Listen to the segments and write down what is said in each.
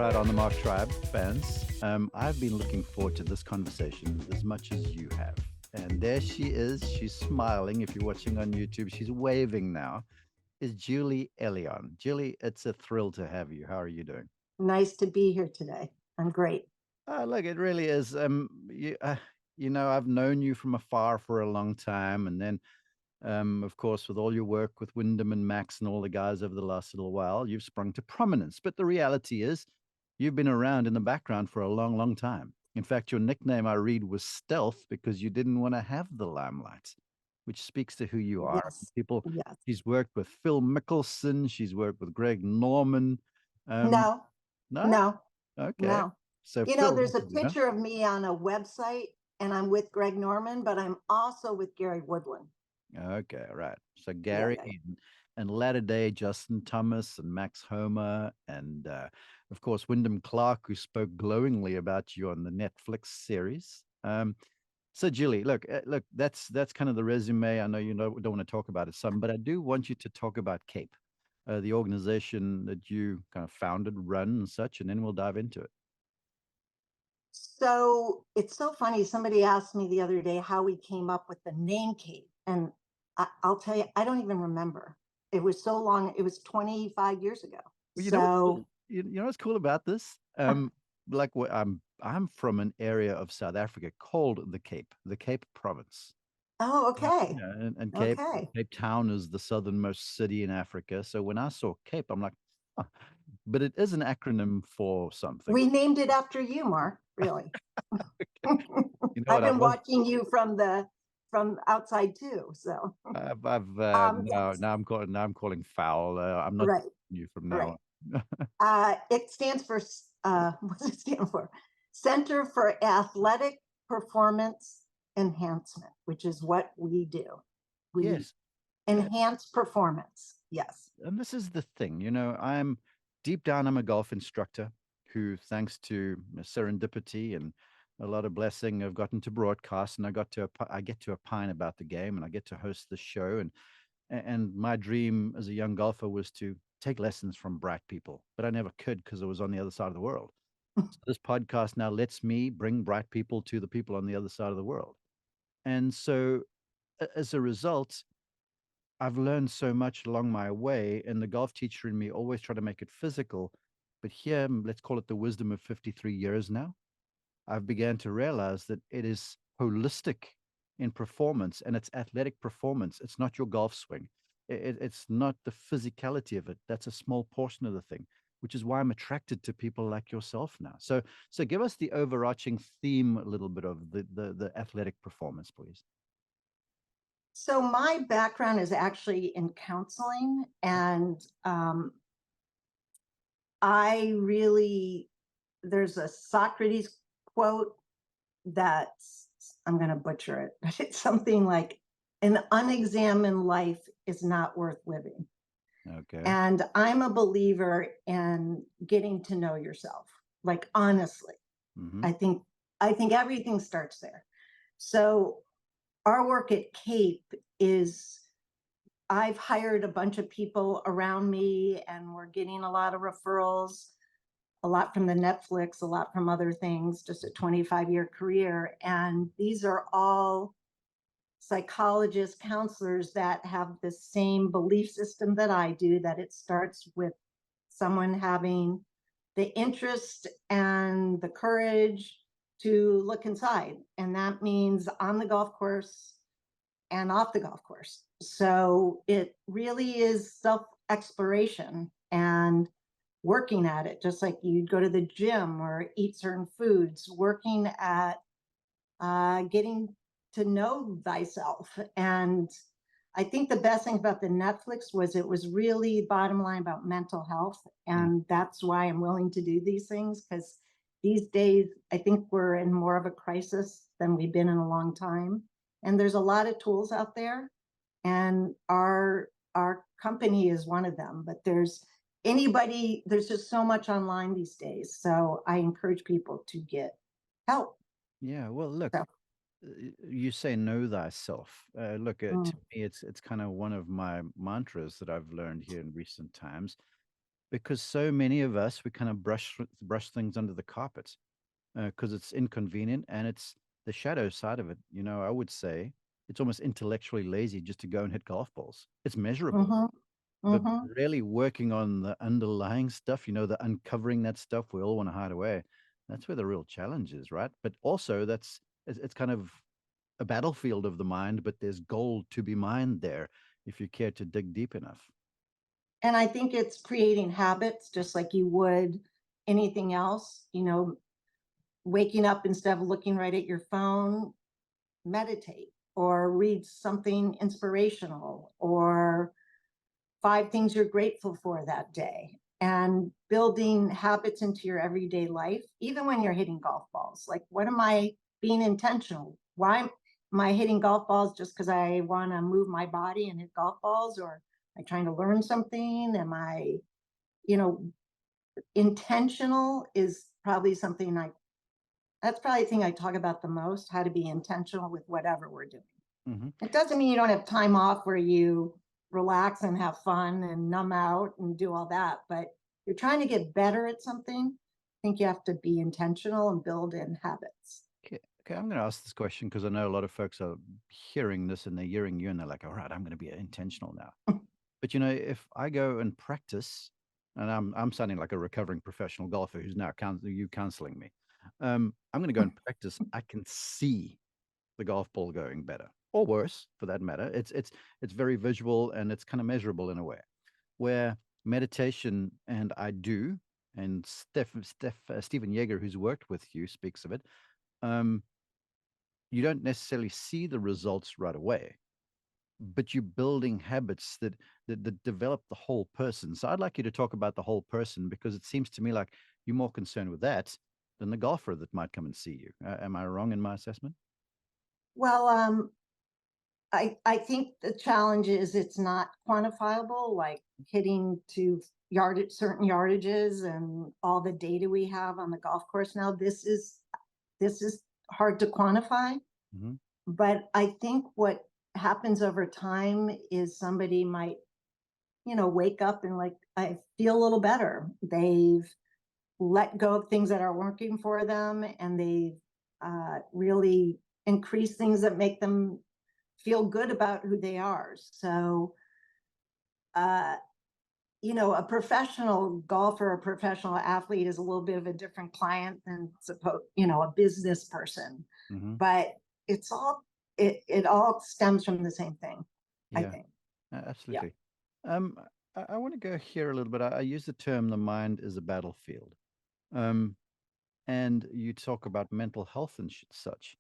right, On the Mark Tribe fans. I've been looking forward to this conversation as much as you have. And there she is. She's smiling. If you're watching on YouTube, she's waving now. Is Julie Elion. Julie, it's a thrill to have you. How are you doing? Nice to be here today. I'm great. Look, it really is. I've known you from afar for a long time. And then, of course, with all your work with Wyndham and Max and all the guys over the last little while, you've sprung to prominence. But the reality is, you've been around in the background for a long, long time. In fact, your nickname I read was Stealth because you didn't want to have the limelight, which speaks to who you are. Yes. People, Yes. she's worked with Phil Mickelson. She's worked with Greg Norman. Um, No, no? no, Okay. no. So Phil, There's a picture of me on a website and I'm with Greg Norman, but I'm also with Gary Woodland. Okay, right. So Yeah, Gary yeah, yeah. and latter day Justin Thomas and Max Homa and of course Wyndham Clark, who spoke glowingly about you on the Netflix series. So Julie, look, that's kind of the resume. I know you don't want to talk about it some, but I do want you to talk about Cape, the organization that you kind of founded, run, and such, and then we'll dive into it. So it's so funny. Somebody asked me the other day how we came up with the name Kate. And I'll tell you, I don't even remember. It was so long. It was 25 years ago. Well, So, you know what's cool about this? I'm from an area of South Africa called the Cape Province. oh, Yeah, okay. yeah, and Okay. Cape Town is the southernmost city in Africa. So when I saw Cape, I'm like, huh. But it is an acronym for something. We named it after you, Mark, really. You know I've what I been was? watching you from outside too. So I've yes, now I'm calling foul. I'm not right, you from now right. on. It stands for what does it stand for? Center for Athletic Performance Enhancement, which is what we do. We Yes. enhance performance. Yes. And this is the thing, I'm deep down, I'm a golf instructor who, thanks to serendipity and a lot of blessing, I've gotten to broadcast and I get to opine about the game and I get to host the show. And my dream as a young golfer was to take lessons from bright people, but I never could because I was on the other side of the world. So this podcast now lets me bring bright people to the people on the other side of the world. And so as a result, I've learned so much along my way, and the golf teacher in me always tried to make it physical. But here, let's call it the wisdom of 53 years now, I've began to realize that it is holistic in performance and it's athletic performance. It's not your golf swing. It's not the physicality of it. That's a small portion of the thing, which is why I'm attracted to people like yourself now. So give us the overarching theme a little bit of the athletic performance, please. So my background is actually in counseling, and I really there's a Socrates quote that's I'm going to butcher it, but it's something like an unexamined life is not worth living. Okay. And I'm a believer in getting to know yourself. Like honestly, Mm-hmm. I think I think everything starts there. So our work at Cape is I've hired a bunch of people around me and we're getting a lot of referrals, a lot from the Netflix, a lot from other things, just a 25-year career. And these are all psychologists, counselors that have the same belief system that I do, that it starts with someone having the interest and the courage to look inside. And that means on the golf course and off the golf course. So it really is self exploration and working at it, just like you'd go to the gym or eat certain foods, working at getting to know thyself. And I think the best thing about the Netflix was it was really bottom line about mental health. Mm. And that's why I'm willing to do these things, because these days I think we're in more of a crisis than we've been in a long time. And there's a lot of tools out there. And our company is one of them. But there's just so much online these days. So I encourage people to get help. Yeah. Well, look, So you say know thyself. To mm, me, it's kind of one of my mantras that I've learned here in recent times. because so many of us, we kind of brush things under the carpet because it's inconvenient and it's the shadow side of it. You know, I would say it's almost intellectually lazy just to go and hit golf balls. It's measurable, Mm-hmm. but Mm-hmm. really working on the underlying stuff, you know, the uncovering that stuff we all want to hide away. That's where the real challenge is, right? But also it's kind of a battlefield of the mind, but there's gold to be mined there if you care to dig deep enough. And I think it's creating habits just like you would anything else, you know, waking up instead of looking right at your phone, meditate or read something inspirational or 5 things you're grateful for that day, and building habits into your everyday life, even when you're hitting golf balls. Like, what am I being intentional? Why am I hitting golf balls just because I want to move my body and hit golf balls? Or am I trying to learn something? Am I, you know, intentional is probably something that's probably the thing I talk about the most, how to be intentional with whatever we're doing. Hmm. It doesn't mean you don't have time off where you relax and have fun and numb out and do all that, but you're trying to get better at something. I think you have to be intentional and build in habits. Okay, okay, I'm going to ask this question because I know a lot of folks are hearing this and they're hearing you and they're like, all right, I'm going to be intentional now. But you know, if I go and practice, and I'm sounding like a recovering professional golfer who's now you counseling me. I'm going to go and practice. I can see the golf ball going better or worse, for that matter. It's very visual and it's kind of measurable in a way. Where meditation and I do, and Stephen Yeager, who's worked with you, speaks of it. Um, you don't necessarily see the results right away, but you're building habits that develop the whole person. So I'd like you to talk about the whole person because it seems to me like you're more concerned with that than the golfer that might come and see you. Am I wrong in my assessment? Well, I think the challenge is it's not quantifiable, like hitting to certain yardages and all the data we have on the golf course now. This is hard to quantify. Hmm. But I think what happens over time is somebody might, wake up and like, I feel a little better. They've let go of things that are working for them, and they've really increased things that make them feel good about who they are. So, uh, a professional golfer, a professional athlete is a little bit of a different client than a business person. Hmm. But it's all it all stems from the same thing, I Yeah, think. Yeah. absolutely. Um, I want to go here a little bit. I use the term the mind is a battlefield. Um, and you talk about mental health and such.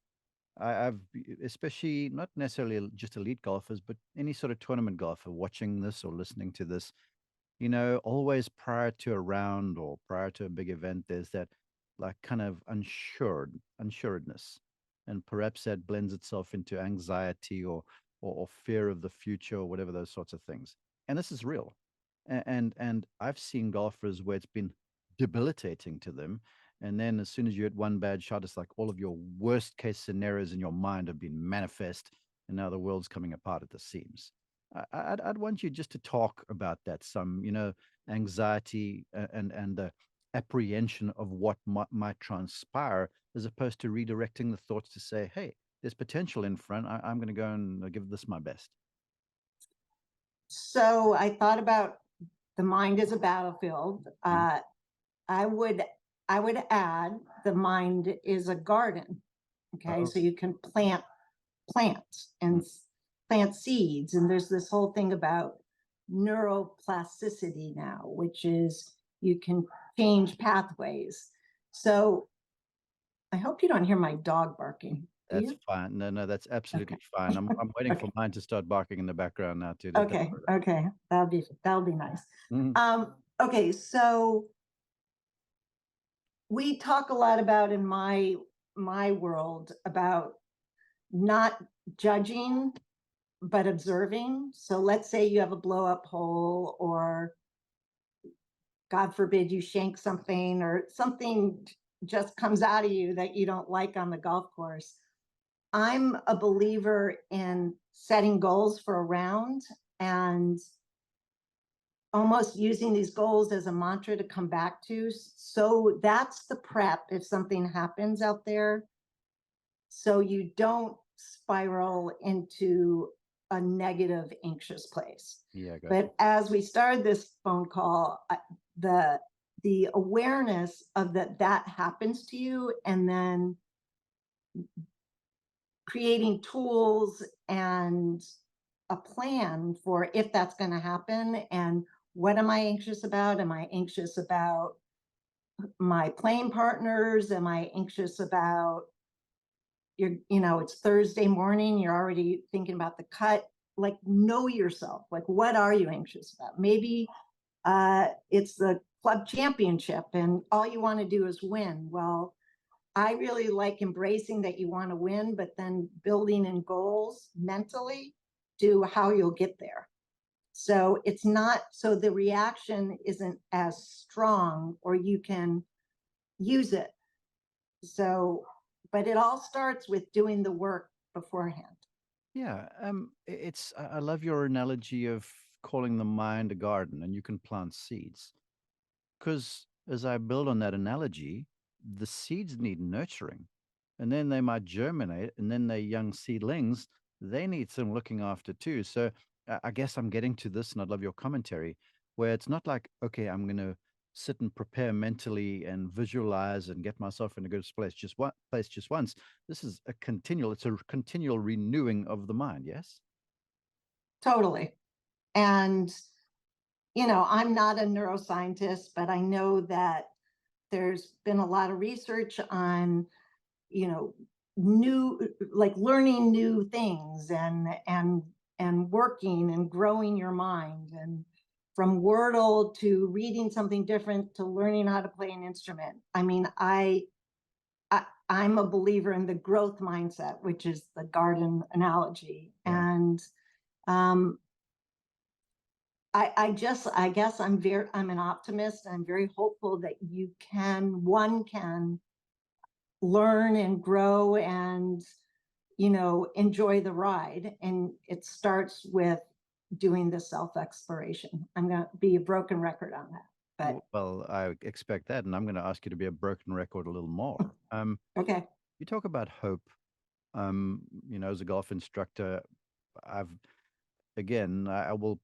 Especially not necessarily just elite golfers, but any sort of tournament golfer watching this or listening to this, you know, always prior to a round or prior to a big event, there's that like kind of unsuredness. And perhaps that blends itself into anxiety or fear of the future or whatever those sorts of things. And this is real. And I've seen golfers where it's been debilitating to them. And then as soon as you hit one bad shot, it's like all of your worst case scenarios in your mind have been manifest, and now the world's coming apart at the seams. I'd want you just to talk about that some, you know, anxiety and the apprehension of what might transpire, as opposed to redirecting the thoughts to say, hey, there's potential in front. I'm going to go and give this my best. So I thought about the mind as a battlefield. Mhm. I would I would add the mind is a garden. Okay, Oh, so you can plant plants and mm, plant seeds, and there's this whole thing about neuroplasticity now, which is you can change pathways. So I hope you don't hear my dog barking. Do that's you? fine. No, no, that's Okay. absolutely fine. I'm waiting for Okay. mine to start barking in the background now too. Don't Okay. worry about Okay. That'll be nice. it. Mhm. Okay, so we talk a lot about in my world about not judging but observing. So let's say you have a blow up hole, or God forbid you shank something, or something just comes out of you that you don't like on the golf course. I'm a believer in setting goals for a round and almost using these goals as a mantra to come back to. So that's the prep if something happens out there. So you don't spiral into a negative, anxious place. Yeah, gotcha. But as we started this phone call, the awareness of that happens to you, and then creating tools and a plan for if that's going to happen. And what am I anxious about? Am I anxious about my playing partners? Am I anxious about it's Thursday morning, you're already thinking about the cut? Like, know yourself. Like, what are you anxious about? Maybe it's the club championship and all you want to do is win. Well, I really like embracing that you want to win, but then building in goals mentally to how you'll get there. So it's not, so the reaction isn't as strong, or you can use it. So, but it all starts with doing the work beforehand. Yeah, I love your analogy of calling the mind a garden, and you can plant seeds. Because as I build on that analogy, the seeds need nurturing, and then they might germinate, and then they young seedlings, they need some looking after too. So I guess I'm getting to this, and I'd love your commentary, where it's not like, okay, I'm going to sit and prepare mentally and visualize and get myself in a good place just once. This is it's a continual renewing of the mind. Yes. Totally. And, I'm not a neuroscientist, but I know that there's been a lot of research on, new, like learning new things and working and growing your mind, and from Wordle to reading something different to learning how to play an instrument. I mean, I'm a believer in the growth mindset, which is the garden analogy. Yeah. And I guess I'm an optimist. I'm very hopeful that one can learn and grow and, enjoy the ride. And it starts with doing the self-exploration. I'm going to be a broken record on that, but Well, I expect that, and I'm going to ask you to be a broken record a little more. okay. You talk about hope. As a golf instructor, I've I will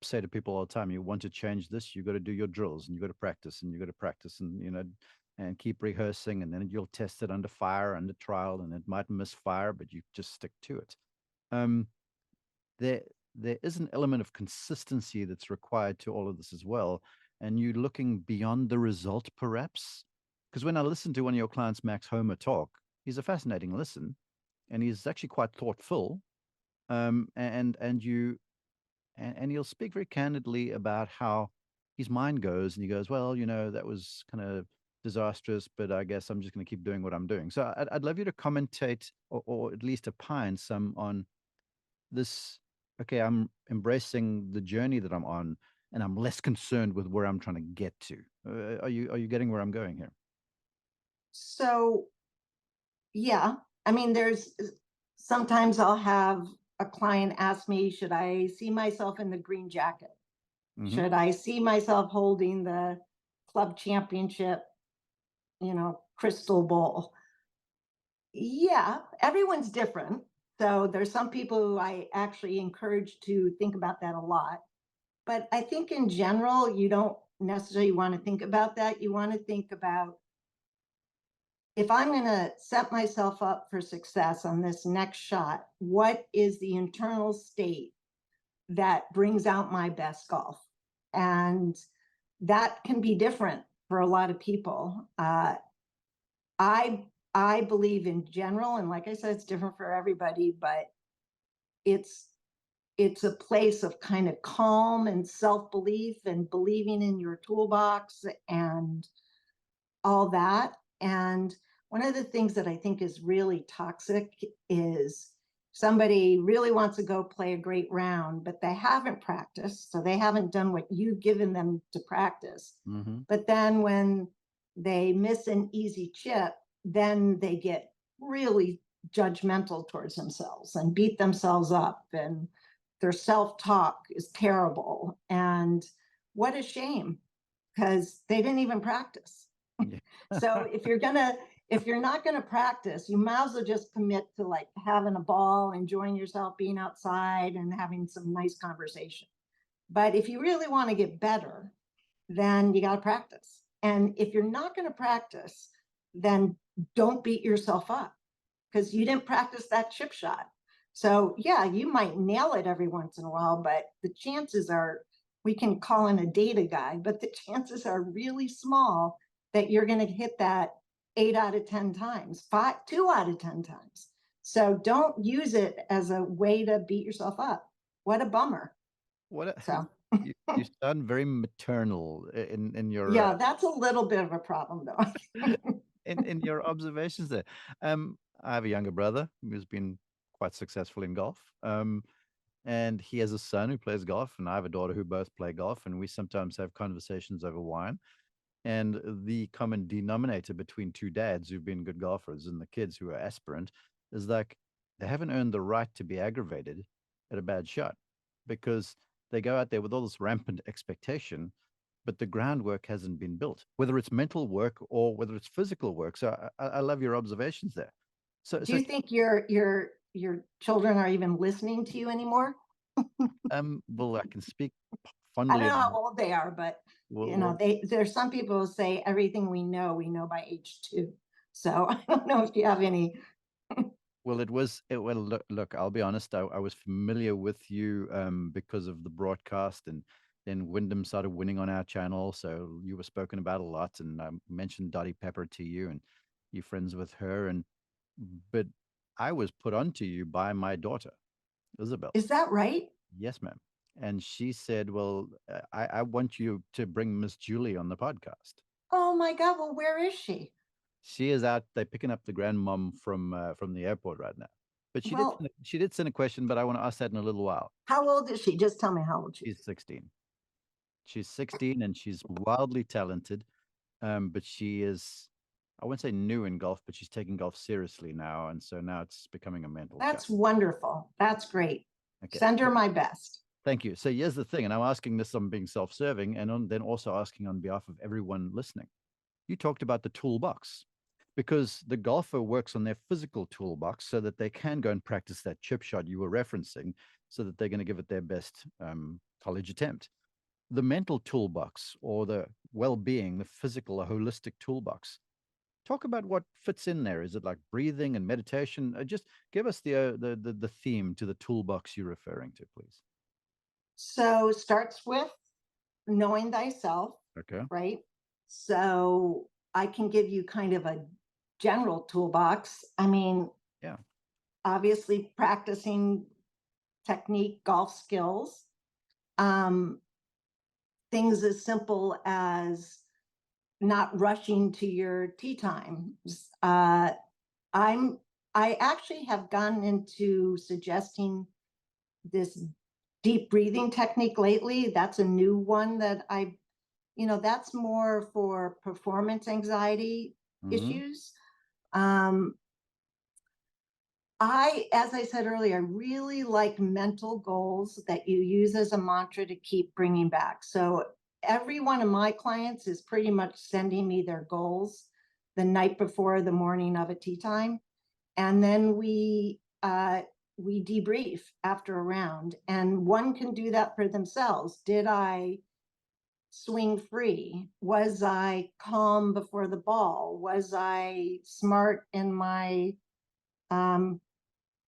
say to people all the time, you want to change this, you got to do your drills, and you got to practice, and you got to practice, and and keep rehearsing, and then you'll test it under fire, under trial, and it might misfire, but you just stick to it. Um, there there is an element of consistency that's required to all of this as well, and you looking beyond the result, perhaps. Because when I listen to one of your clients, Max Homa, talk, he's a fascinating listen, and he's actually quite thoughtful. And he'll speak very candidly about how his mind goes, and he goes, well, that was kind of disastrous, but I guess I'm just going to keep doing what I'm doing. So I'd love you to commentate, or at least opine some on this. Okay, I'm embracing the journey that I'm on, and I'm less concerned with where I'm trying to get to. Are you getting where I'm going here? So, yeah, I mean, sometimes I'll have a client ask me, should I see myself in the green jacket? Mm-hmm. Should I see myself holding the club championship, crystal bowl? Yeah, everyone's different. So there's some people who I actually encourage to think about that a lot. But I think in general, you don't necessarily want to think about that. You want to think about, if I'm going to set myself up for success on this next shot, what is the internal state that brings out my best golf? And that can be different for a lot of people. I believe in general, and like I said, it's different for everybody, but it's a place of kind of calm and self-belief and believing in your toolbox and all that. And one of the things that I think is really toxic is somebody really wants to go play a great round, but they haven't practiced. So they haven't done what you've given them to practice. Mm-hmm. But then when they miss an easy chip, then they get really judgmental towards themselves and beat themselves up, and their self-talk is terrible. And what a shame, because they didn't even practice. Yeah. So if you're not gonna practice, you might as well just commit to like having a ball, enjoying yourself, being outside, and having some nice conversation. But if you really want to get better, then you got to practice. And if you're not going to practice, then don't beat yourself up because you didn't practice that chip shot. So, yeah, you might nail it every once in a while, but the chances are, we can call in a data guy, but the chances are really small that you're going to hit that 8 out of 10 times, 2 out of 10 times. So don't use it as a way to beat yourself up. What a bummer. So you sound very maternal in your yeah, that's a little bit of a problem though. in your observations there. I have a younger brother who's been quite successful in golf. And he has a son who plays golf, and I have a daughter who both play golf, and we sometimes have conversations over wine. And the common denominator between two dads who've been good golfers and the kids who are aspirant is like they haven't earned the right to be aggravated at a bad shot because they go out there with all this rampant expectation, but the groundwork hasn't been built, whether it's mental work or whether it's physical work. So I love your observations there. Do you think your children are even listening to you anymore? Well, I can speak I fondly don't know how about. old they are, but Well, there's some people who say everything we know by age 2. So I don't know if you have any. well, look, I'll be honest. I was familiar with you because of the broadcast, and then Wyndham started winning on our channel, so you were spoken about a lot. And I mentioned Dottie Pepper to you, and you're friends with her. But I was put onto you by my daughter, Isabel. Is that right? Yes, ma'am. And she said, "Well, I want you to bring Miss Julie on the podcast." Oh my God. Well, where is she? She is out. They're picking up the grandmom from the airport right now. But Well, she did send a question, but I want to ask that in a little while. how old is she? Just tell me how old she She's is. 16. She's 16 and she's wildly talented. But she is, I wouldn't say new in golf, but she's taking golf seriously now, and so now it's becoming a mental challenge. That's wonderful. That's great. Okay. Send her my best. Thank you. So here's the thing, and I'm asking this on being self-serving, and then also asking on behalf of everyone listening. You talked about the toolbox because the golfer works on their physical toolbox so that they can go and practice that chip shot you were referencing, so that they're going to give it their best college attempt. The mental toolbox, or the well-being, the physical, a holistic toolbox. Talk about what fits in there. Is it like breathing and meditation? Just give us the theme to the toolbox you're referring to, please. So starts with knowing thyself, Okay. right? So I can give you kind of a general toolbox. I mean, Yeah. obviously practicing technique, golf skills, um, things as simple as not rushing to your tee times. I'm I actually have gotten into suggesting this deep breathing technique lately. That's a new one that that's more for performance anxiety Mm-hmm. issues. As I said earlier, I really like mental goals that you use as a mantra to keep bringing back. So every one of my clients is pretty much sending me their goals the night before the morning of a tea time, and then we debrief after a round. And one can do that for themselves. Did I swing free? Was I calm before the ball? Was I smart in my um,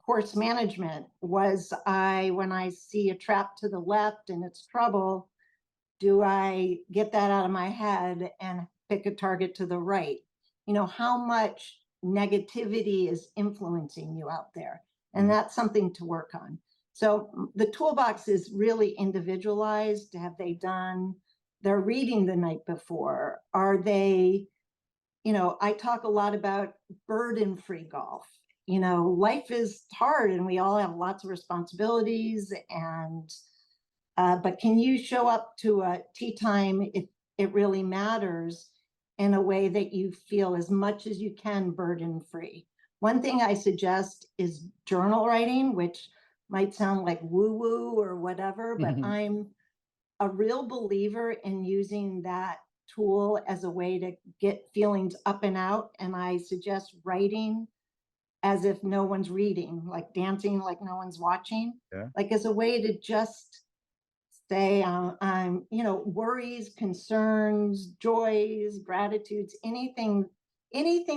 course management? Was I, when I see a trap to the left and it's trouble, do I get that out of my head and pick a target to the right? How much negativity is influencing you out there? And that's something to work on. So the toolbox is really individualized. Have they done their reading the night before? Are they, I talk a lot about burden-free golf. Life is hard and we all have lots of responsibilities, and but can you show up to a tea time if it really matters in a way that you feel as much as you can burden-free? One thing I suggest is journal writing, which might sound like woo-woo or whatever, but Mm-hmm. a real believer in using that tool as a way to get feelings up and out. And I suggest writing as if no one's reading, like dancing like no one's watching, Yeah. like as a way to just say, I'm, worries, concerns, joys, gratitudes, anything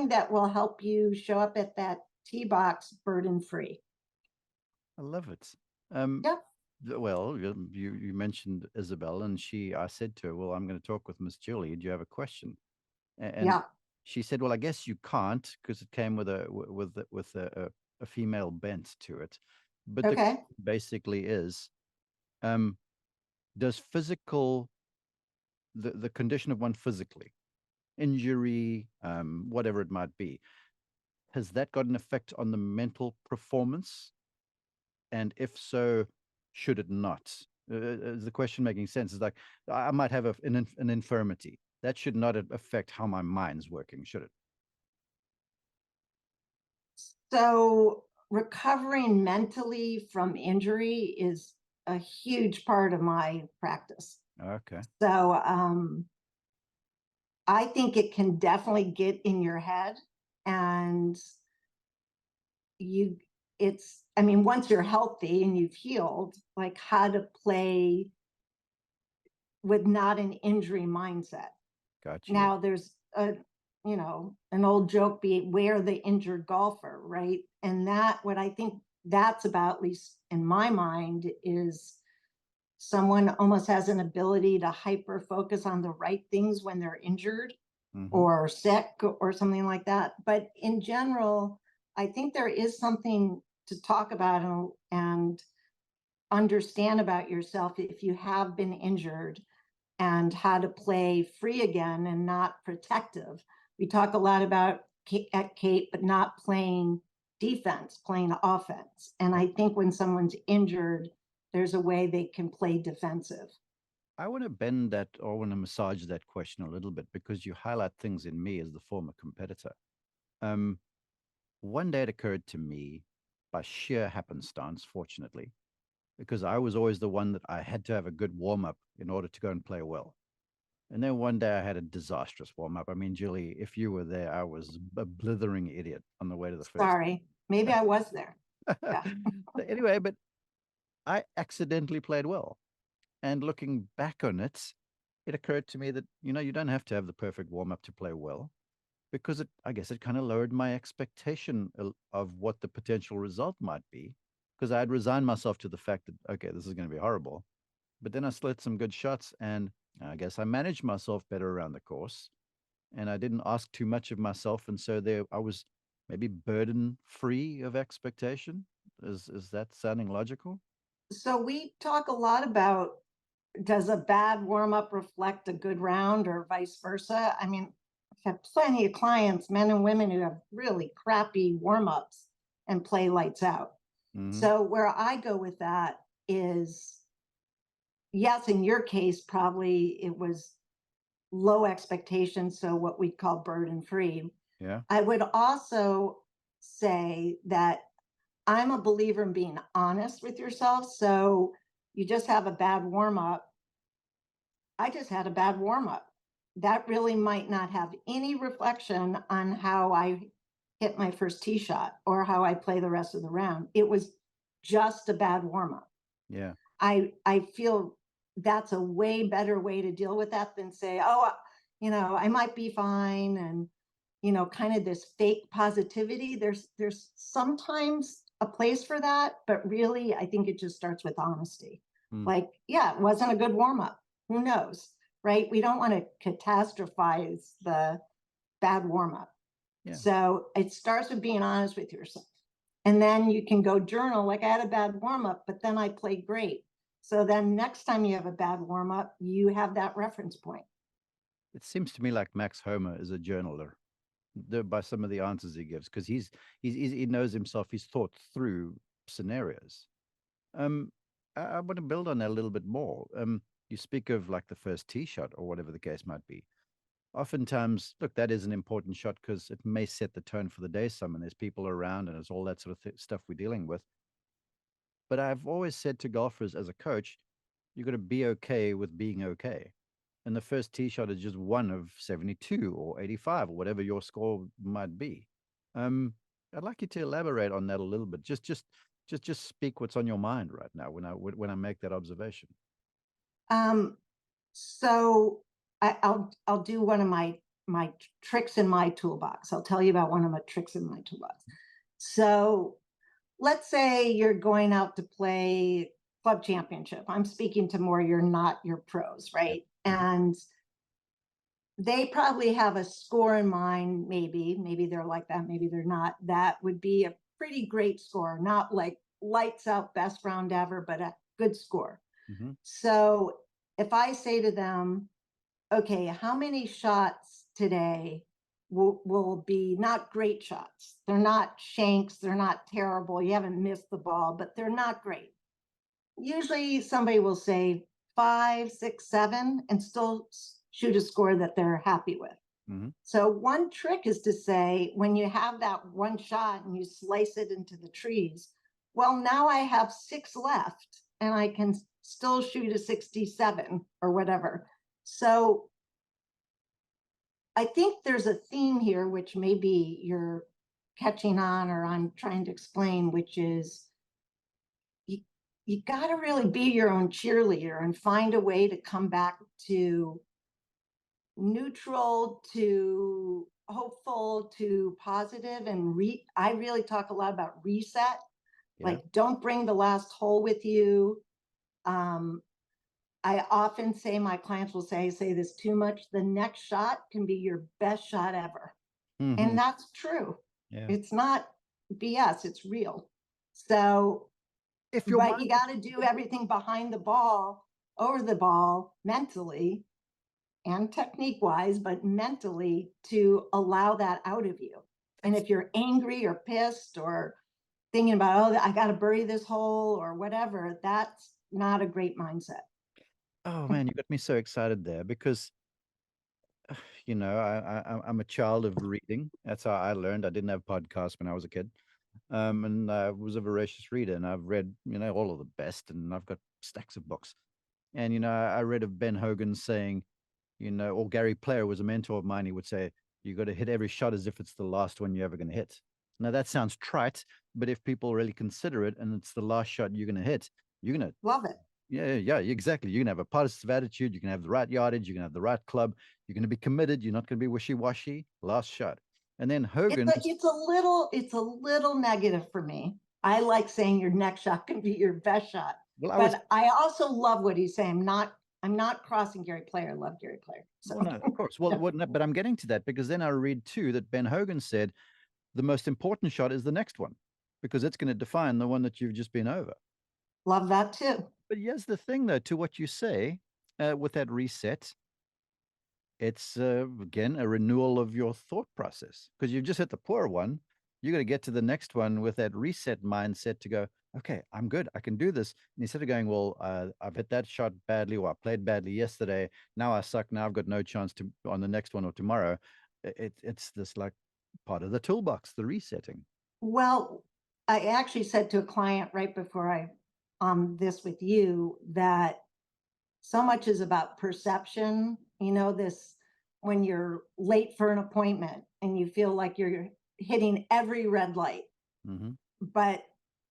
that will help you show up at that tee box burden free. I love it. Um, Yeah. well, you mentioned Isabel, and I said to her, "Well, I'm going to talk with Miss Julie. Do you have a question?" And Yeah. she said, "Well, I guess you can't because it came with a female bent to it." But the Okay. basically is, um, does the condition of one physically, injury, whatever it might be, has that got an effect on the mental performance? And if so, should it not? Is the question making sense? It's like I might have an infirmity that should not affect how my mind's working, should it? So recovering mentally from injury is a huge part of my practice. Okay, So I think it can definitely get in your head, and you I mean, once you're healthy and you've healed, like how to play with not an injury mindset. got you. Now there's an old joke, beware the injured golfer, right? And that, what I think that's about, at least in my mind, is someone almost has an ability to hyper focus on the right things when they're injured Hmm. or sick or something like that. But in general, I think there is something to talk about and understand about yourself if you have been injured, and how to play free again and not protective. We talk a lot about at Kate, but not playing defense, playing offense. And Yeah. I think when someone's injured, there's a way they can play defensive. I want to bend that or want to massage that question a little bit because you highlight things in me as the former competitor. Um, One day it occurred to me by sheer happenstance, fortunately, because I was always the one that I had to have a good warm up in order to go and play well. And then one day I had a disastrous warm up. I mean, Julie, if you were there, I was a blithering idiot on the way to the first. Sorry, maybe I was there. Yeah. So anyway, but I accidentally played well. And looking back on it, it occurred to me that, you don't have to have the perfect warm up to play well because I guess it kind of lowered my expectation of what the potential result might be because I had resigned myself to the fact that, okay, this is going to be horrible. But then I slid some good shots and I guess I managed myself better around the course and I didn't ask too much of myself. And so there I was maybe burden free of expectation. Is that sounding logical? So we talk a lot about, does a bad warm up reflect a good round or vice versa? I mean, I've had plenty of clients, men and women, who have really crappy warm ups and play lights out. Hmm. So where I go with that is, yes, in your case, probably it was low expectations, so what we call burden free. Yeah. I would also say that I'm a believer in being honest with yourself. So you just have a bad warm up. I just had a bad warm up. That really might not have any reflection on how I hit my first tee shot or how I play the rest of the round. It was just a bad warm up. Yeah. I feel that's a way better way to deal with that than say, oh, I might be fine, and kind of this fake positivity. There's sometimes a place for that, but really I think it just starts with honesty. Mm. Like, yeah, it wasn't a good warm up. Who knows, right? We don't want to catastrophize the bad warm up. Yeah. So it starts with being honest with yourself. And then you can go journal, like, I had a bad warm up, but then I played great. So then next time you have a bad warm up, you have that reference point. It seems to me like Max Homa is a journaler by some of the answers he gives because he knows himself. He's thought through scenarios. Um, I want to build on that a little bit more. You speak of like the first tee shot or whatever the case might be. Oftentimes, look, that is an important shot because it may set the tone for the day. Some and there's people around and it's all that sort of stuff we're dealing with. But I've always said to golfers as a coach, You got to be okay with being okay. And the first tee shot is just one of 72 or 85 or whatever your score might be. Um, I'd like you to elaborate on that a little bit. Just speak what's on your mind right now when I make that observation. Um, so I'll do one of my tricks in my toolbox. I'll tell you about one of my tricks in my toolbox. So let's say you're going out to play club championship. I'm speaking to more you're not your pros, right? Mhm. And they probably have a score in mind, maybe they're like that, maybe they're not. That would be a pretty great score, not like lights out best round ever, but a good score. Mhm. So if I say to them, okay, how many shots today will be not great shots? They're not shanks, they're not terrible, you haven't missed the ball, but they're not great. Usually somebody will say 5, 6, 7, and still shoot a score that they're happy with. Mhm. So one trick is to say, when you have that one shot and you slice it into the trees, well, now I have 6 left and I can still shoot a 67 or whatever. So I think there's a theme here, which maybe you're catching on or I'm trying to explain, which is you, you got to really be your own cheerleader and find a way to come back to neutral, to hopeful, to positive. And I really talk a lot about reset. Yeah. Like, don't bring the last hole with you. um, I often say, my clients will say, I say this too much, the next shot can be your best shot ever. And Mhm. that's true. Yeah. It's not BS, it's real. So, If your but mind you got to do everything behind the ball, over the ball, mentally and technique wise, but mentally to allow that out of you. And that's if you're angry or pissed or thinking about, oh, I got to bury this hole or whatever, that's not a great mindset. oh man, you got me so excited there because I'm a child of reading. That's how I learned. I didn't have podcasts when I was a kid. And I was a voracious reader, and I've read, all of the best, and I've got stacks of books. And I read of Ben Hogan saying, or Gary Player was a mentor of mine. He would say, "You got to hit every shot as if it's the last one you're ever going to hit." Now that sounds trite, but if people really consider it, and it's the last shot you're going to hit, you're going to Love it. yeah, exactly. You can have a positive attitude. You can have the right yardage. You can have the right club. You're going to be committed. You're not going to be wishy-washy. Last shot. And then Hogan, It's a little negative for me. I like saying your next shot can be your best shot, well, I was, but I also love what he's saying. I'm not crossing Gary Player. I love Gary Player. So well, no, of course. Well, yeah, no, but I'm getting to that because then I read too that Ben Hogan said the most important shot is the next one because it's going to define the one that you've just been over. love that too. But here's the thing, though, to what you say with that reset, it's again a renewal of your thought process because you've just hit the poor one. You got to get to the next one with that reset mindset to go, okay, I'm good, I can do this. And instead of going, well, I've hit that shot badly, or I played badly yesterday, now I suck, now I've got no chance to on the next one or tomorrow. It's this like part of the toolbox, the resetting. Well, I actually said to a client right before I this with you that so much is about perception. You know, this when you're late for an appointment and you feel like you're hitting every red light, Hmm. but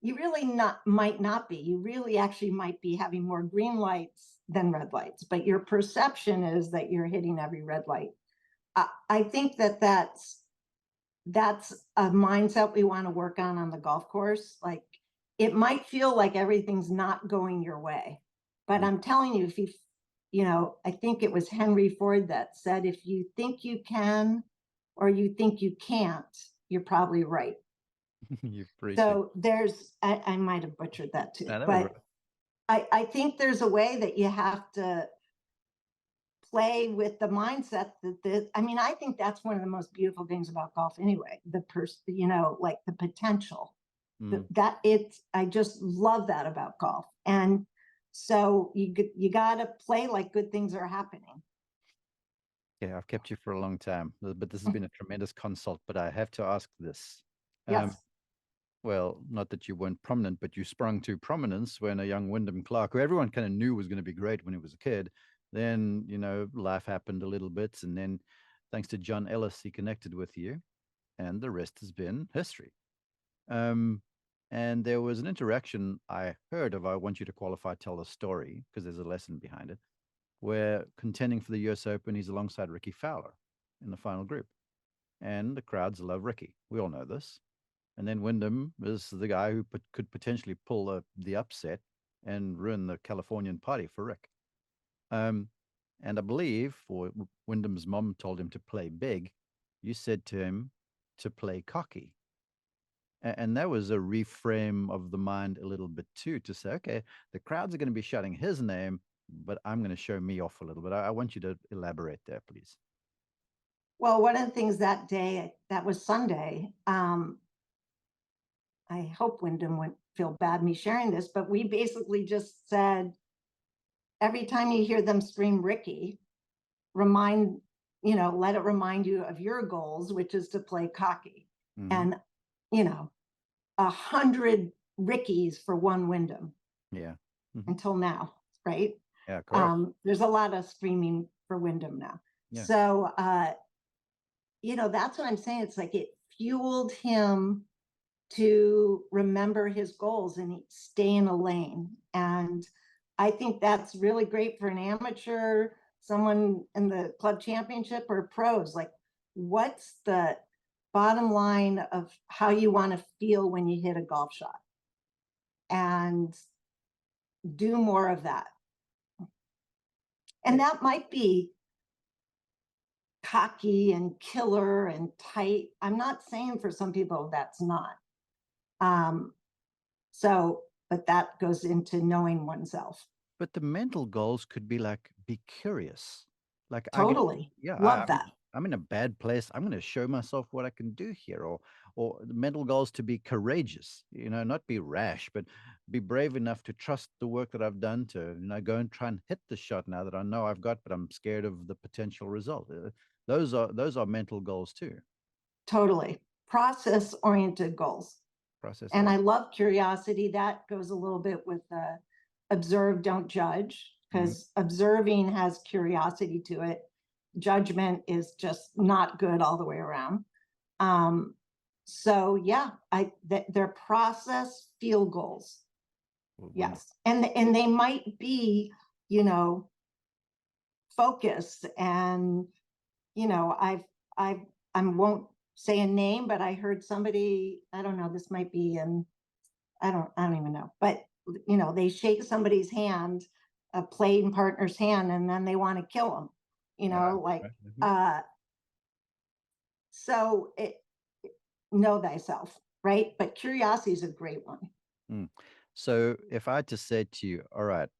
you really not might not be. You really actually might be having more green lights than red lights, but your perception is that you're hitting every red light. I think that that's a mindset we want to work on the golf course. Like, it might feel like everything's not going your way, but I'm telling you, if I think it was Henry Ford that said, if you think you can or you think you can't, you're probably right. You're preaching. So I might have butchered that too, No, that was right. but I think there's a way that you have to play with the mindset I mean, I think that's one of the most beautiful things about golf anyway, like the potential. Mm. I just love that about golf. And so you got to play like good things are happening. Yeah, I've kept you for a long time, but this has been a tremendous consult. But I have to ask this. Um, Yes. Well, not that you weren't prominent, but you sprung to prominence when a young Wyndham Clark, who everyone kind of knew was going to be great when he was a kid, then, life happened a little bit. And then thanks to John Ellis, he connected with you, and the rest has been history. Um, and there was an interaction I heard of. I want you to qualify, tell the story, because there's a lesson behind it, where contending for the US Open, he's alongside Ricky Fowler in the final group. And the crowds love Ricky. We all know this. And then Wyndham is the guy who could potentially pull the upset and ruin the Californian party for Rick. Um, and I believe, or Wyndham's mom told him to play big. You said to him to play cocky. And that was a reframe of the mind a little bit too, to say, okay, the crowds are going to be shouting his name, but I'm going to show me off a little bit. I want you to elaborate there, please. Well, one of the things that day, that was Sunday, I hope Wyndham wouldn't feel bad me sharing this, but we basically just said, every time you hear them scream Ricky, let it remind you of your goals, which is to play cocky. Mm-hmm. And, 100 Rickies for one Wyndham. Yeah. Mm-hmm. Until now, right? Yeah, correct. There's a lot of screaming for Wyndham now. Yeah. So, that's what I'm saying. It's like it fueled him to remember his goals and stay in a lane. And I think that's really great for an amateur, someone in the club championship, or pros. Like, what's the bottom line of how you want to feel when you hit a golf shot? And do more of that. And that might be cocky and killer and tight. I'm not saying for some people that's not. But that goes into knowing oneself. But the mental goals could be like, be curious. Like, Totally. Love that. I'm in a bad place. I'm going to show myself what I can do here. Or the mental goals to be courageous, not be rash, but be brave enough to trust the work that I've done to, go and try and hit the shot now that I know I've got, but I'm scared of the potential result. Those are mental goals too. Totally. Process-oriented goals. And I love curiosity. That goes a little bit with observe, don't judge, because observing has curiosity to it. Judgment is just not good all the way around. So yeah, they're process field goals. Yes. And they might be, focused, and I won't say a name, but I heard somebody, I don't know, this might be I don't even know, but they shake somebody's hand, a playing partner's hand, and then they want to kill them, so know thyself, right? But curiosity is a great one. So if I had to say to you, all right,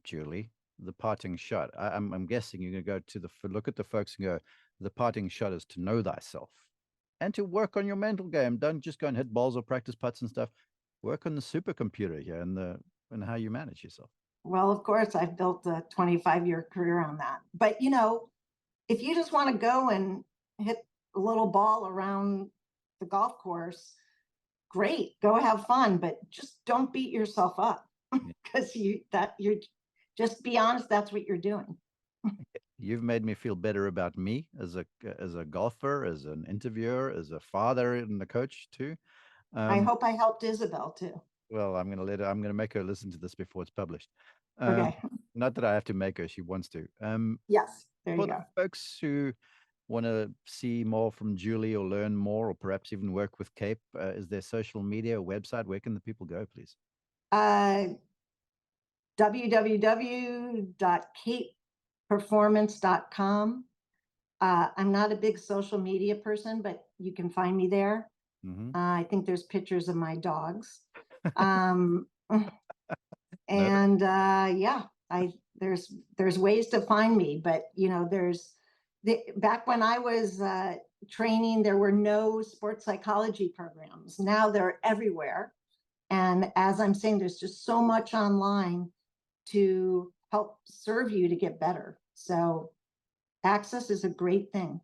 Julie, the parting shot, I'm guessing you're going to go to look at the folks and go, the parting shot is to know thyself and to work on your mental game. Don't just go and hit balls or practice putts and stuff. Work on the supercomputer here and how you manage yourself. Well, of course, I've built a 25-year career on that. But, if you just want to go and hit a little ball around the golf course, great, go have fun, but just don't beat yourself up, because you're just be honest. That's what you're doing. You've made me feel better about me as a golfer, as an interviewer, as a father and a coach too. I hope I helped Isabel too. Well, I'm going to make her listen to this before it's published. Okay. Not that I have to make her; she wants to. Yes, there you for go. the folks who want to see more from Julie or learn more, or perhaps even work with Cape, is there social media, website? Where can the people go, please? www.capeperformance.com. I'm not a big social media person, but you can find me there. I think there's pictures of my dogs. And there's ways to find me, but back when I was training, there were no sports psychology programs. Now they're everywhere. And as I'm saying, there's just so much online to help serve you to get better. So access is a great thing.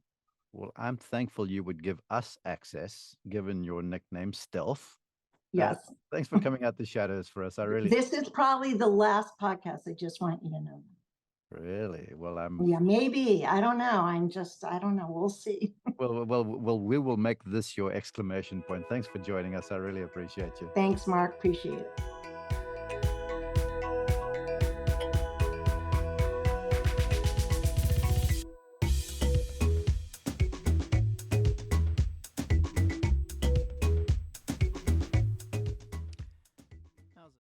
Well, I'm thankful you would give us access, given your nickname, Stealth. Yes. Thanks for coming out the shadows for us. I really, This is probably the last podcast. I just want you to know. really, well, Yeah, maybe. I don't know. I don't know. We'll see. we will make this your exclamation point. Thanks for joining us. I really appreciate you. Thanks, Mark. Appreciate it.